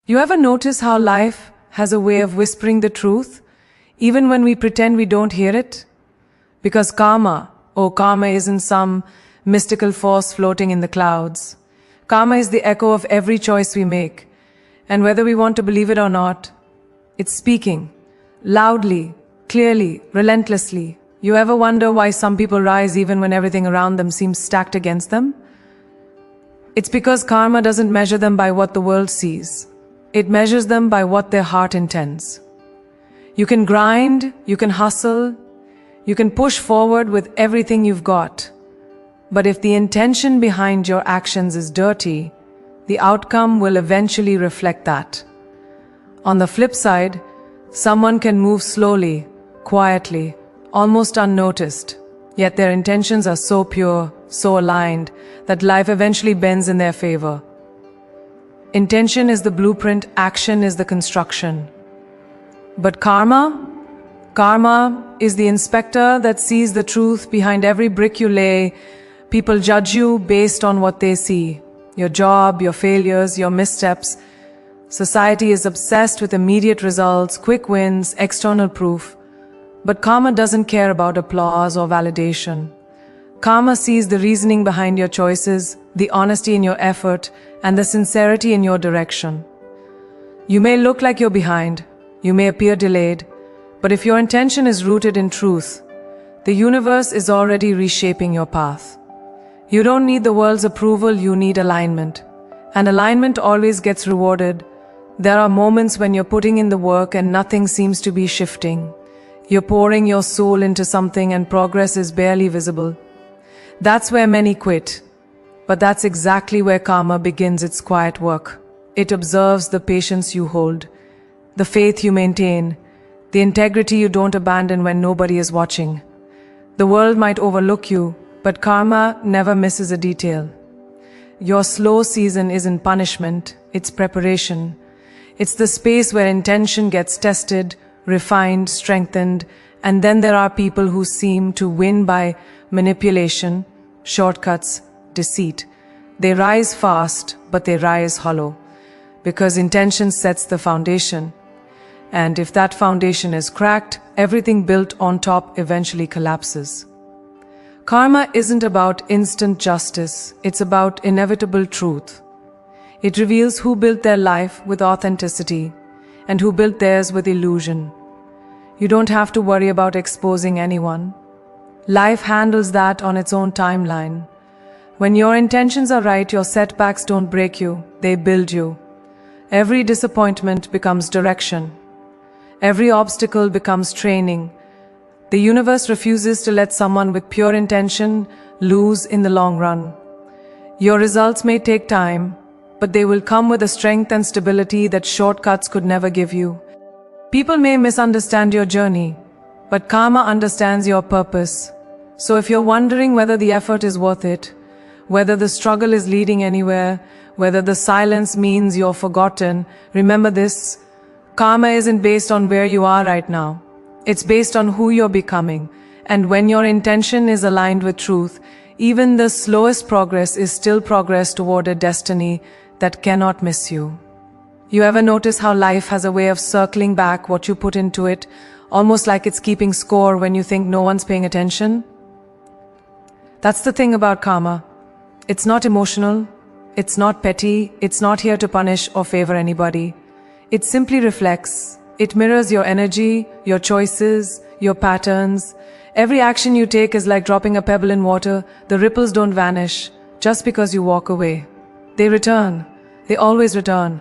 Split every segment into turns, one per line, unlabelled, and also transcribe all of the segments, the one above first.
You ever notice how life has a way of whispering the truth, even when we pretend we don't hear it? Because karma isn't some mystical force floating in the clouds. Karma is the echo of every choice we make. And whether we want to believe it or not, it's speaking. Loudly, clearly, relentlessly. You ever wonder why some people rise even when everything around them seems stacked against them? It's because karma doesn't measure them by what the world sees. It measures them by what their heart intends. You can grind, you can hustle, you can push forward with everything you've got. But if the intention behind your actions is dirty, the outcome will eventually reflect that. On the flip side, someone can move slowly, quietly, almost unnoticed, yet their intentions are so pure, so aligned, that life eventually bends in their favor. Intention is the blueprint, action is the construction. But karma is the inspector that sees the truth behind every brick you lay. People judge you based on what they see. Your job, your failures, your missteps. Society is obsessed with immediate results, quick wins, external proof. But karma doesn't care about applause or validation. Karma sees the reasoning behind your choices, the honesty in your effort, and the sincerity in your direction. You may look like you're behind, you may appear delayed, but if your intention is rooted in truth, the universe is already reshaping your path. You don't need the world's approval, you need alignment. And alignment always gets rewarded. There are moments when you're putting in the work and nothing seems to be shifting. You're pouring your soul into something and progress is barely visible. That's where many quit. But that's exactly where karma begins its quiet work. It observes the patience you hold, the faith you maintain, the integrity you don't abandon when nobody is watching. The world might overlook you, but karma never misses a detail. Your slow season isn't punishment, it's preparation. It's the space where intention gets tested, refined, strengthened, and then there are people who seem to win by manipulation, shortcuts, deceit. They rise fast, but they rise hollow, because intention sets the foundation. And if that foundation is cracked, everything built on top eventually collapses. Karma isn't about instant justice, it's about inevitable truth. It reveals who built their life with authenticity and who built theirs with illusion. You don't have to worry about exposing anyone. Life handles that on its own timeline. When your intentions are right, your setbacks don't break you, they build you. Every disappointment becomes direction. Every obstacle becomes training. The universe refuses to let someone with pure intention lose in the long run. Your results may take time, but they will come with a strength and stability that shortcuts could never give you. People may misunderstand your journey, but karma understands your purpose. So if you're wondering whether the effort is worth it, whether the struggle is leading anywhere, whether the silence means you're forgotten, remember this: karma isn't based on where you are right now. It's based on who you're becoming. And when your intention is aligned with truth, even the slowest progress is still progress toward a destiny that cannot miss you. You ever notice how life has a way of circling back what you put into it, almost like it's keeping score when you think no one's paying attention? That's the thing about karma. It's not emotional, it's not petty, it's not here to punish or favor anybody. It simply reflects. It mirrors your energy, your choices, your patterns. Every action you take is like dropping a pebble in water. The ripples don't vanish just because you walk away. They return. They always return.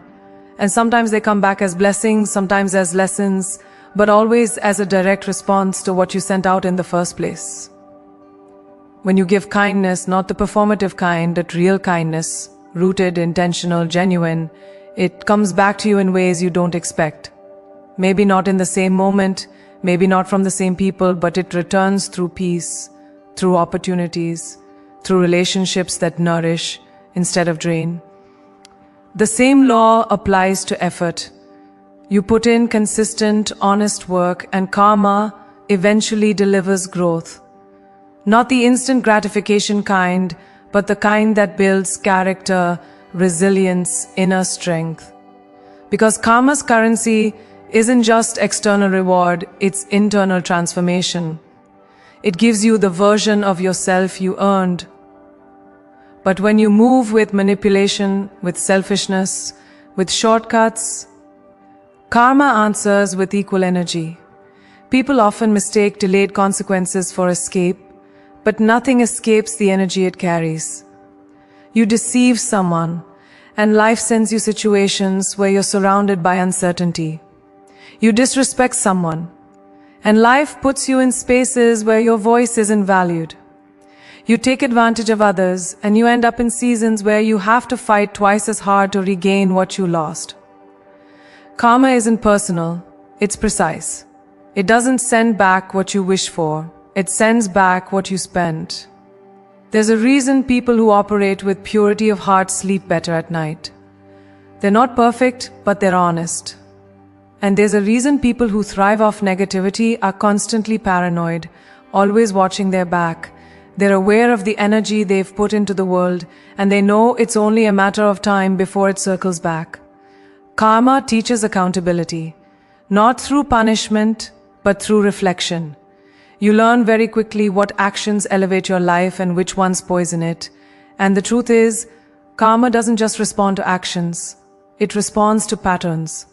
And sometimes they come back as blessings, sometimes as lessons, but always as a direct response to what you sent out in the first place. When you give kindness, not the performative kind, but real kindness, rooted, intentional, genuine, it comes back to you in ways you don't expect. Maybe not in the same moment, maybe not from the same people, but it returns through peace, through opportunities, through relationships that nourish instead of drain. The same law applies to effort. You put in consistent, honest work, and karma eventually delivers growth. Not the instant gratification kind, but the kind that builds character, resilience, inner strength. Because karma's currency isn't just external reward, it's internal transformation. It gives you the version of yourself you earned. But when you move with manipulation, with selfishness, with shortcuts, karma answers with equal energy. People often mistake delayed consequences for escape, but nothing escapes the energy it carries. You deceive someone, and life sends you situations where you're surrounded by uncertainty. You disrespect someone, and life puts you in spaces where your voice isn't valued. You take advantage of others, and you end up in seasons where you have to fight twice as hard to regain what you lost. Karma isn't personal, it's precise. It doesn't send back what you wish for, it sends back what you spent. There's a reason people who operate with purity of heart sleep better at night. They're not perfect, but they're honest. And there's a reason people who thrive off negativity are constantly paranoid, always watching their back. They're aware of the energy they've put into the world, and they know it's only a matter of time before it circles back. Karma teaches accountability, not through punishment, but through reflection. You learn very quickly what actions elevate your life and which ones poison it. And the truth is, karma doesn't just respond to actions, it responds to patterns.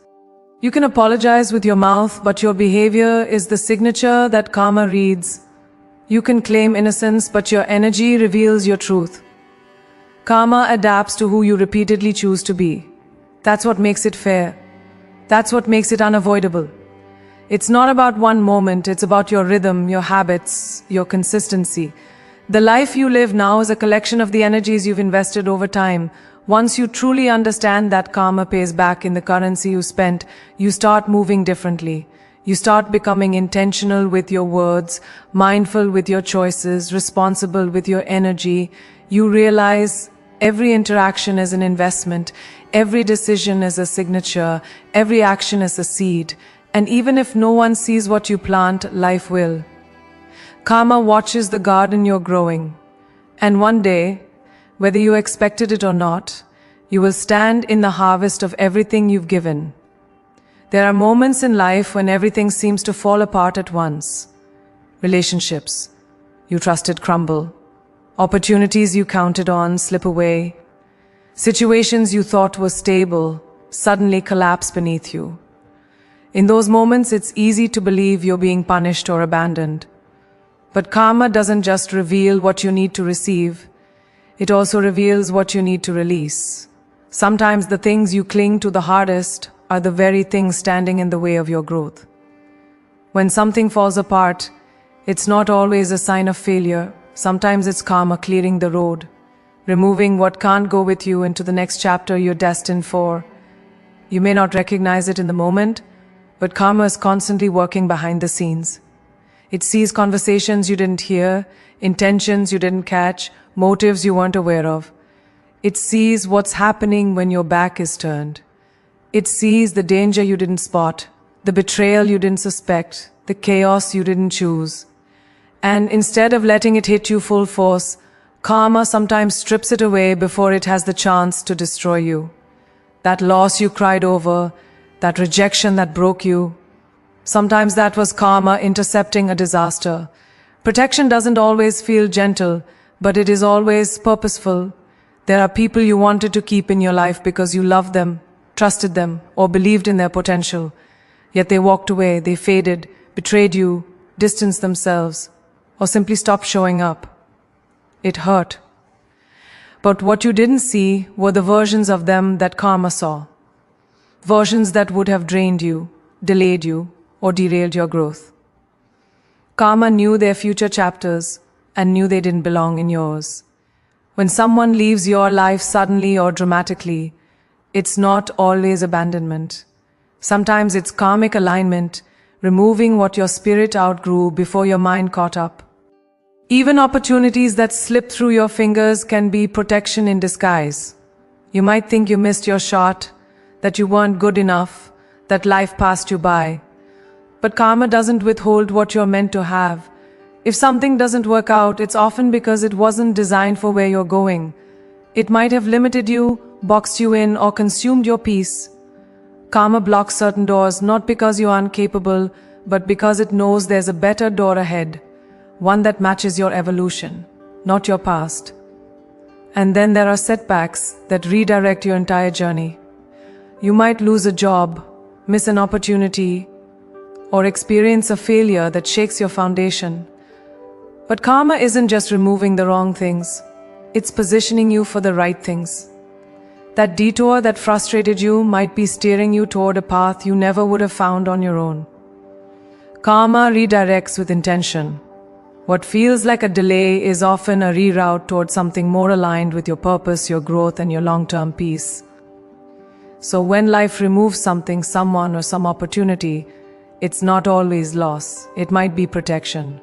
You can apologize with your mouth, but your behavior is the signature that karma reads. You can claim innocence, but your energy reveals your truth. Karma adapts to who you repeatedly choose to be. That's what makes it fair. That's what makes it unavoidable. It's not about one moment, it's about your rhythm, your habits, your consistency. The life you live now is a collection of the energies you've invested over time. Once you truly understand that karma pays back in the currency you spent, you start moving differently. You start becoming intentional with your words, mindful with your choices, responsible with your energy. You realize every interaction is an investment, every decision is a signature, every action is a seed. And even if no one sees what you plant, life will. Karma watches the garden you're growing. And one day, whether you expected it or not, you will stand in the harvest of everything you've given. There are moments in life when everything seems to fall apart at once. Relationships you trusted crumble. Opportunities you counted on slip away. Situations you thought were stable suddenly collapse beneath you. In those moments, it's easy to believe you're being punished or abandoned. But karma doesn't just reveal what you need to receive, it also reveals what you need to release. Sometimes the things you cling to the hardest are the very things standing in the way of your growth. When something falls apart, it's not always a sign of failure. Sometimes it's karma clearing the road, removing what can't go with you into the next chapter you're destined for. You may not recognize it in the moment, but karma is constantly working behind the scenes. It sees conversations you didn't hear, intentions you didn't catch, motives you weren't aware of. It sees what's happening when your back is turned. It sees the danger you didn't spot, the betrayal you didn't suspect, the chaos you didn't choose. And instead of letting it hit you full force, karma sometimes strips it away before it has the chance to destroy you. That loss you cried over, that rejection that broke you. Sometimes that was karma intercepting a disaster. Protection doesn't always feel gentle, but it is always purposeful. There are people you wanted to keep in your life because you loved them, trusted them, or believed in their potential. Yet they walked away, they faded, betrayed you, distanced themselves, or simply stopped showing up. It hurt. But what you didn't see were the versions of them that karma saw. Versions that would have drained you, delayed you, or derailed your growth. Karma knew their future chapters and knew they didn't belong in yours. When someone leaves your life suddenly or dramatically, it's not always abandonment. Sometimes it's karmic alignment, removing what your spirit outgrew before your mind caught up. Even opportunities that slip through your fingers can be protection in disguise. You might think you missed your shot, that you weren't good enough, that life passed you by. But karma doesn't withhold what you're meant to have. If something doesn't work out, it's often because it wasn't designed for where you're going. It might have limited you, boxed you in, or consumed your peace. Karma blocks certain doors not because you aren't capable, but because it knows there's a better door ahead, one that matches your evolution, not your past. And then there are setbacks that redirect your entire journey. You might lose a job, miss an opportunity, or experience a failure that shakes your foundation. But karma isn't just removing the wrong things, it's positioning you for the right things. That detour that frustrated you might be steering you toward a path you never would have found on your own. Karma redirects with intention. What feels like a delay is often a reroute towards something more aligned with your purpose, your growth, and your long-term peace. So when life removes something, someone, or some opportunity, it's not always loss. It might be protection.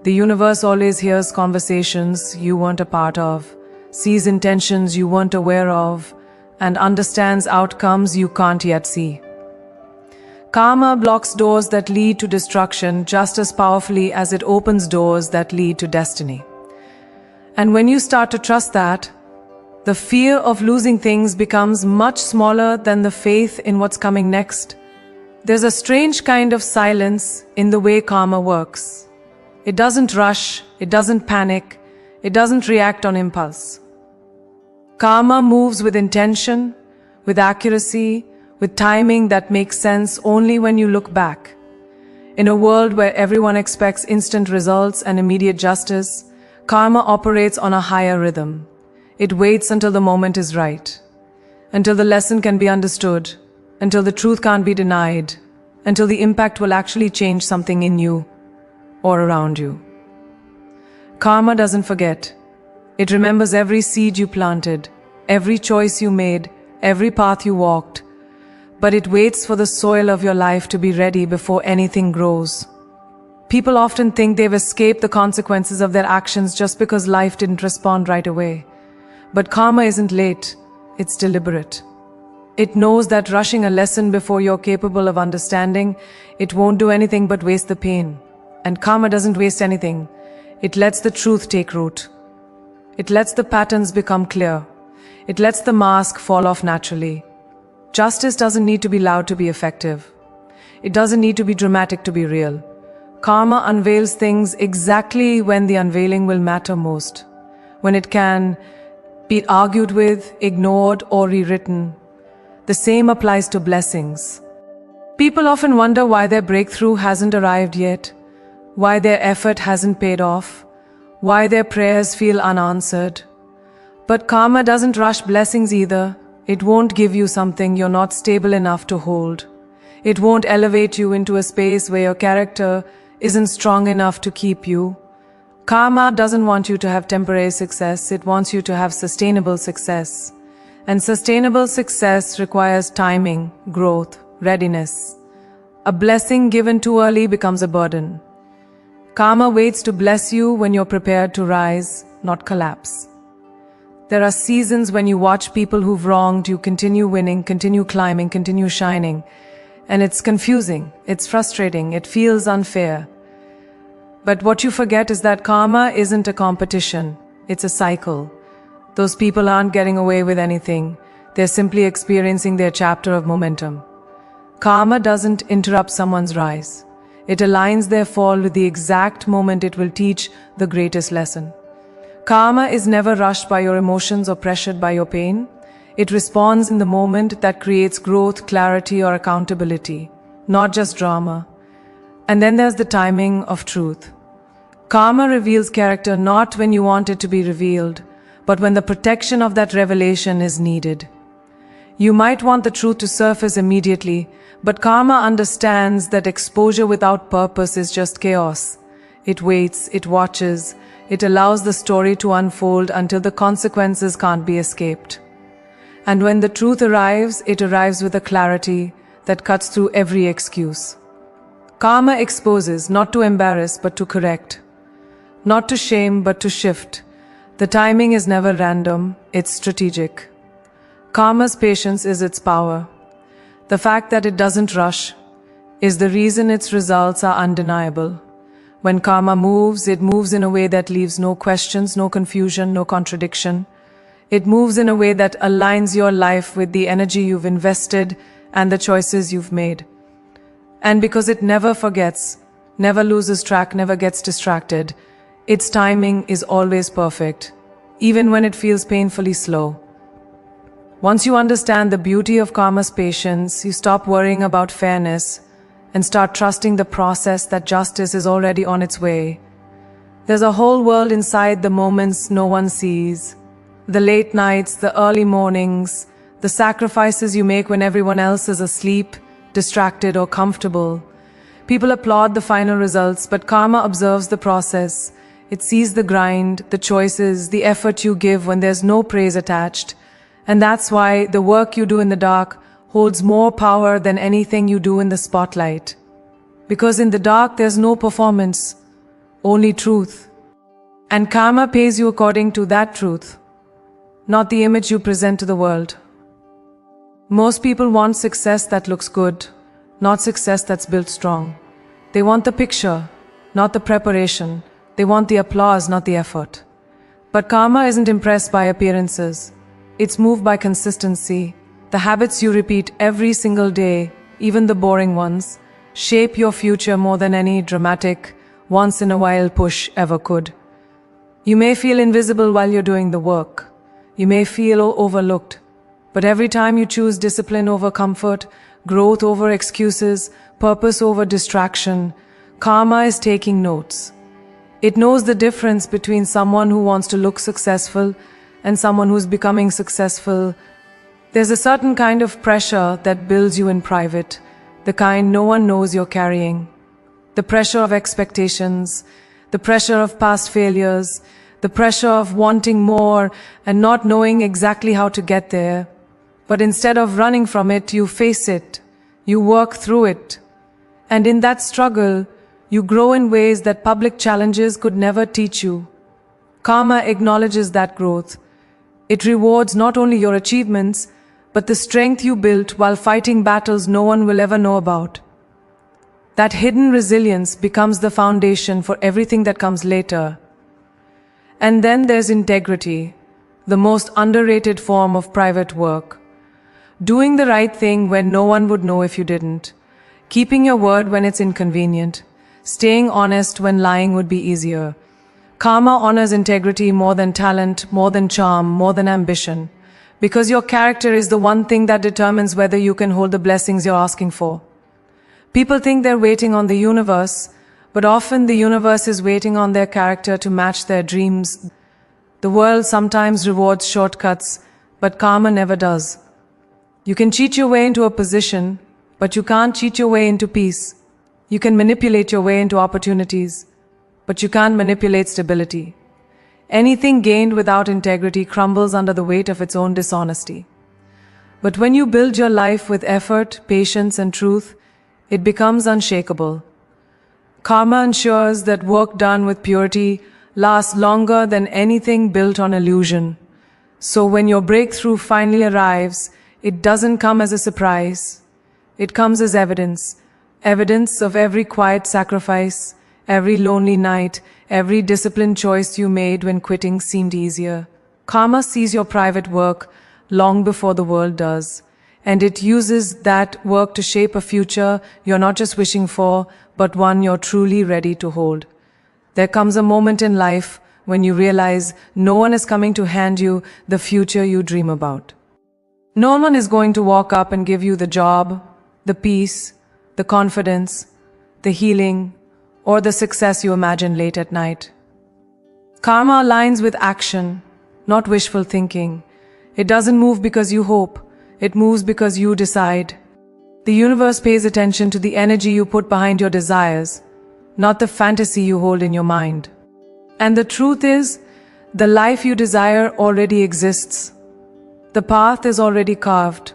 The universe always hears conversations you weren't a part of, sees intentions you weren't aware of, and understands outcomes you can't yet see. Karma blocks doors that lead to destruction just as powerfully as it opens doors that lead to destiny. And when you start to trust that, the fear of losing things becomes much smaller than the faith in what's coming next. There's a strange kind of silence in the way karma works. It doesn't rush, it doesn't panic, it doesn't react on impulse. Karma moves with intention, with accuracy, with timing that makes sense only when you look back. In a world where everyone expects instant results and immediate justice, karma operates on a higher rhythm. It waits until the moment is right, until the lesson can be understood, until the truth can't be denied, until the impact will actually change something in you or around you. Karma doesn't forget. It remembers every seed you planted, every choice you made, every path you walked, but it waits for the soil of your life to be ready before anything grows. People often think they've escaped the consequences of their actions just because life didn't respond right away. But karma isn't late, it's deliberate. It knows that rushing a lesson before you're capable of understanding, it won't do anything but waste the pain. And karma doesn't waste anything. It lets the truth take root. It lets the patterns become clear. It lets the mask fall off naturally. Justice doesn't need to be loud to be effective. It doesn't need to be dramatic to be real. Karma unveils things exactly when the unveiling will matter most. When it can be argued with, ignored, or rewritten. The same applies to blessings. People often wonder why their breakthrough hasn't arrived yet, why their effort hasn't paid off, why their prayers feel unanswered. But karma doesn't rush blessings either. It won't give you something you're not stable enough to hold. It won't elevate you into a space where your character isn't strong enough to keep you. Karma doesn't want you to have temporary success, it wants you to have sustainable success. And sustainable success requires timing, growth, readiness. A blessing given too early becomes a burden. Karma waits to bless you when you're prepared to rise, not collapse. There are seasons when you watch people who've wronged you continue winning, continue climbing, continue shining. And it's confusing, it's frustrating, it feels unfair. But what you forget is that karma isn't a competition, it's a cycle. Those people aren't getting away with anything, they're simply experiencing their chapter of momentum. Karma doesn't interrupt someone's rise. It aligns their fall with the exact moment it will teach the greatest lesson. Karma is never rushed by your emotions or pressured by your pain. It responds in the moment that creates growth, clarity, or accountability, not just drama. And then there's the timing of truth. Karma reveals character not when you want it to be revealed, but when the protection of that revelation is needed. You might want the truth to surface immediately, but karma understands that exposure without purpose is just chaos. It waits, it watches, it allows the story to unfold until the consequences can't be escaped. And when the truth arrives, it arrives with a clarity that cuts through every excuse. Karma exposes, not to embarrass, but to correct. Not to shame, but to shift. The timing is never random, it's strategic. Karma's patience is its power. The fact that it doesn't rush is the reason its results are undeniable. When karma moves, it moves in a way that leaves no questions, no confusion, no contradiction. It moves in a way that aligns your life with the energy you've invested and the choices you've made. And because it never forgets, never loses track, never gets distracted, its timing is always perfect, even when it feels painfully slow. Once you understand the beauty of karma's patience, you stop worrying about fairness and start trusting the process that justice is already on its way. There's a whole world inside the moments no one sees. The late nights, the early mornings, the sacrifices you make when everyone else is asleep, distracted or comfortable. People applaud the final results, but karma observes the process. It sees the grind, the choices, the effort you give when there's no praise attached. And that's why the work you do in the dark holds more power than anything you do in the spotlight. Because in the dark there's no performance, only truth. And karma pays you according to that truth, not the image you present to the world. Most people want success that looks good, not success that's built strong. They want the picture, not the preparation. They want the applause, not the effort. But karma isn't impressed by appearances. It's moved by consistency. The habits you repeat every single day, even the boring ones, shape your future more than any dramatic, once-in-a-while push ever could. You may feel invisible while you're doing the work. You may feel overlooked. But every time you choose discipline over comfort, growth over excuses, purpose over distraction, karma is taking notes. It knows the difference between someone who wants to look successful and someone who's becoming successful. There's a certain kind of pressure that builds you in private, the kind no one knows you're carrying. The pressure of expectations, the pressure of past failures, the pressure of wanting more and not knowing exactly how to get there. But instead of running from it, you face it, you work through it. And in that struggle, you grow in ways that public challenges could never teach you. Karma acknowledges that growth. It rewards not only your achievements, but the strength you built while fighting battles no one will ever know about. That hidden resilience becomes the foundation for everything that comes later. And then there's integrity, the most underrated form of private work. Doing the right thing when no one would know if you didn't. Keeping your word when it's inconvenient. Staying honest when lying would be easier. Karma honors integrity more than talent, more than charm, more than ambition. Because your character is the one thing that determines whether you can hold the blessings you're asking for. People think they're waiting on the universe, but often the universe is waiting on their character to match their dreams. The world sometimes rewards shortcuts, but karma never does. You can cheat your way into a position, but you can't cheat your way into peace. You can manipulate your way into opportunities, but you can't manipulate stability. Anything gained without integrity crumbles under the weight of its own dishonesty. But when you build your life with effort, patience, and truth, it becomes unshakable. Karma ensures that work done with purity lasts longer than anything built on illusion. So when your breakthrough finally arrives, it doesn't come as a surprise. It comes as evidence. Evidence of every quiet sacrifice, every lonely night, every disciplined choice you made when quitting seemed easier. Karma sees your private work long before the world does, and it uses that work to shape a future you're not just wishing for, but one you're truly ready to hold. There comes a moment in life when you realize no one is coming to hand you the future you dream about. No one is going to walk up and give you the job, the peace, the confidence, the healing, or the success you imagine late at night. Karma aligns with action, not wishful thinking. It doesn't move because you hope. It moves because you decide. The universe pays attention to the energy you put behind your desires, not the fantasy you hold in your mind. And the truth is, the life you desire already exists. The path is already carved.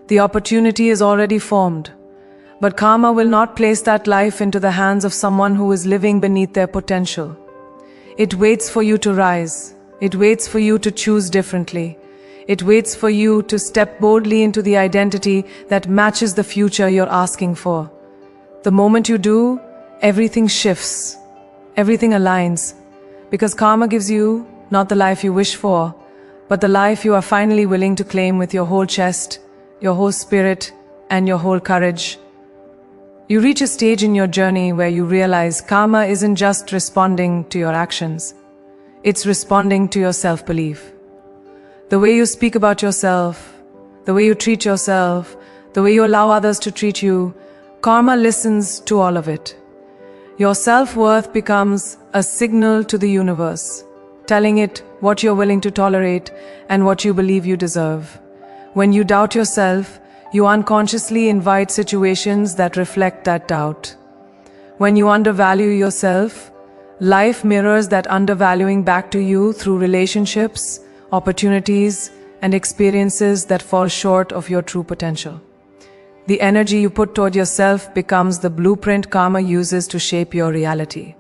The opportunity is already formed. But karma will not place that life into the hands of someone who is living beneath their potential. It waits for you to rise. It waits for you to choose differently. It waits for you to step boldly into the identity that matches the future you're asking for. The moment you do, everything shifts. Everything aligns. Because karma gives you not the life you wish for, but the life you are finally willing to claim with your whole chest, your whole spirit, and your whole courage. You reach a stage in your journey where you realize karma isn't just responding to your actions, it's responding to your self-belief. The way you speak about yourself, the way you treat yourself, the way you allow others to treat you, karma listens to all of it. Your self-worth becomes a signal to the universe, telling it what you're willing to tolerate and what you believe you deserve. When you doubt yourself, you unconsciously invite situations that reflect that doubt. When you undervalue yourself, life mirrors that undervaluing back to you through relationships, opportunities, and experiences that fall short of your true potential. The energy you put toward yourself becomes the blueprint karma uses to shape your reality.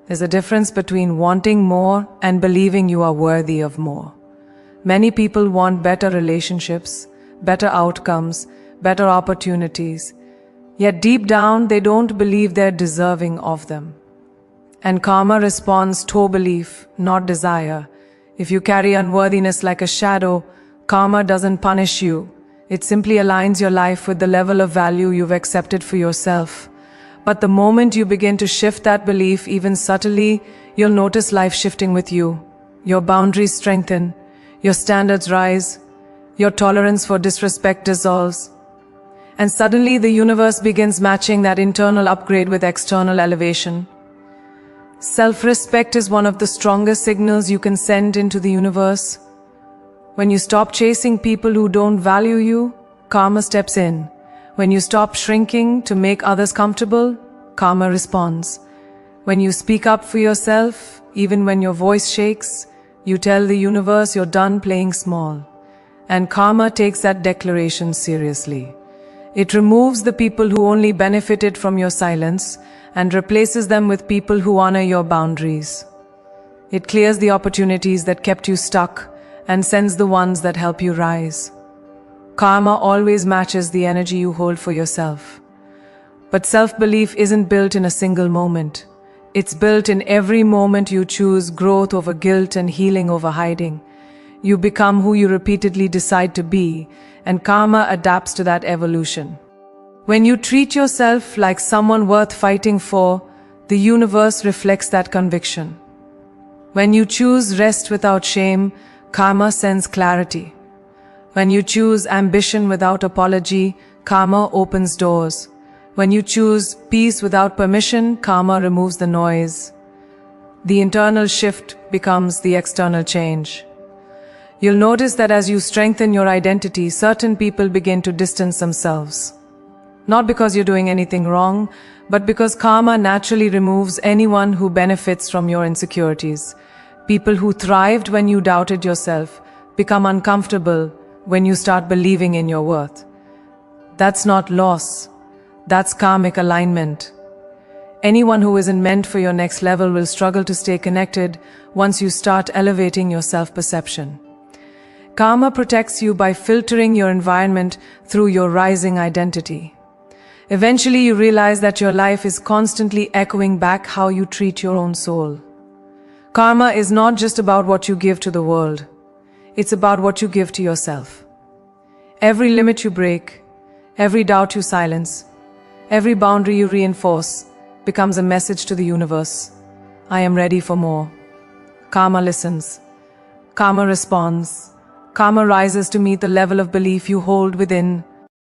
There's a difference between wanting more and believing you are worthy of more. Many people want better relationships, better outcomes, better opportunities, yet deep down they don't believe they're deserving of them. And karma responds to belief, not desire. If you carry unworthiness like a shadow, karma doesn't punish you. It simply aligns your life with the level of value you've accepted for yourself. But the moment you begin to shift that belief even subtly, you'll notice life shifting with you. Your boundaries strengthen, your standards rise, your tolerance for disrespect dissolves. And suddenly the universe begins matching that internal upgrade with external elevation. Self-respect is one of the strongest signals you can send into the universe. When you stop chasing people who don't value you, karma steps in. When you stop shrinking to make others comfortable, karma responds. When you speak up for yourself, even when your voice shakes, you tell the universe you're done playing small. And karma takes that declaration seriously. It removes the people who only benefited from your silence and replaces them with people who honor your boundaries. It clears the opportunities that kept you stuck and sends the ones that help you rise. Karma always matches the energy you hold for yourself. But self-belief isn't built in a single moment. It's built in every moment you choose growth over guilt and healing over hiding. You become who you repeatedly decide to be, and karma adapts to that evolution. When you treat yourself like someone worth fighting for, the universe reflects that conviction. When you choose rest without shame, karma sends clarity. When you choose ambition without apology, karma opens doors. When you choose peace without permission, karma removes the noise. The internal shift becomes the external change. You'll notice that as you strengthen your identity, certain people begin to distance themselves. Not because you're doing anything wrong, but because karma naturally removes anyone who benefits from your insecurities. People who thrived when you doubted yourself become uncomfortable when you start believing in your worth. That's not loss. That's karmic alignment. Anyone who isn't meant for your next level will struggle to stay connected once you start elevating your self-perception. Karma protects you by filtering your environment through your rising identity. Eventually you realize that your life is constantly echoing back how you treat your own soul. Karma is not just about what you give to the world. It's about what you give to yourself. Every limit you break, every doubt you silence, every boundary you reinforce becomes a message to the universe. I am ready for more. Karma listens. Karma responds. Karma rises to meet the level of belief you hold within.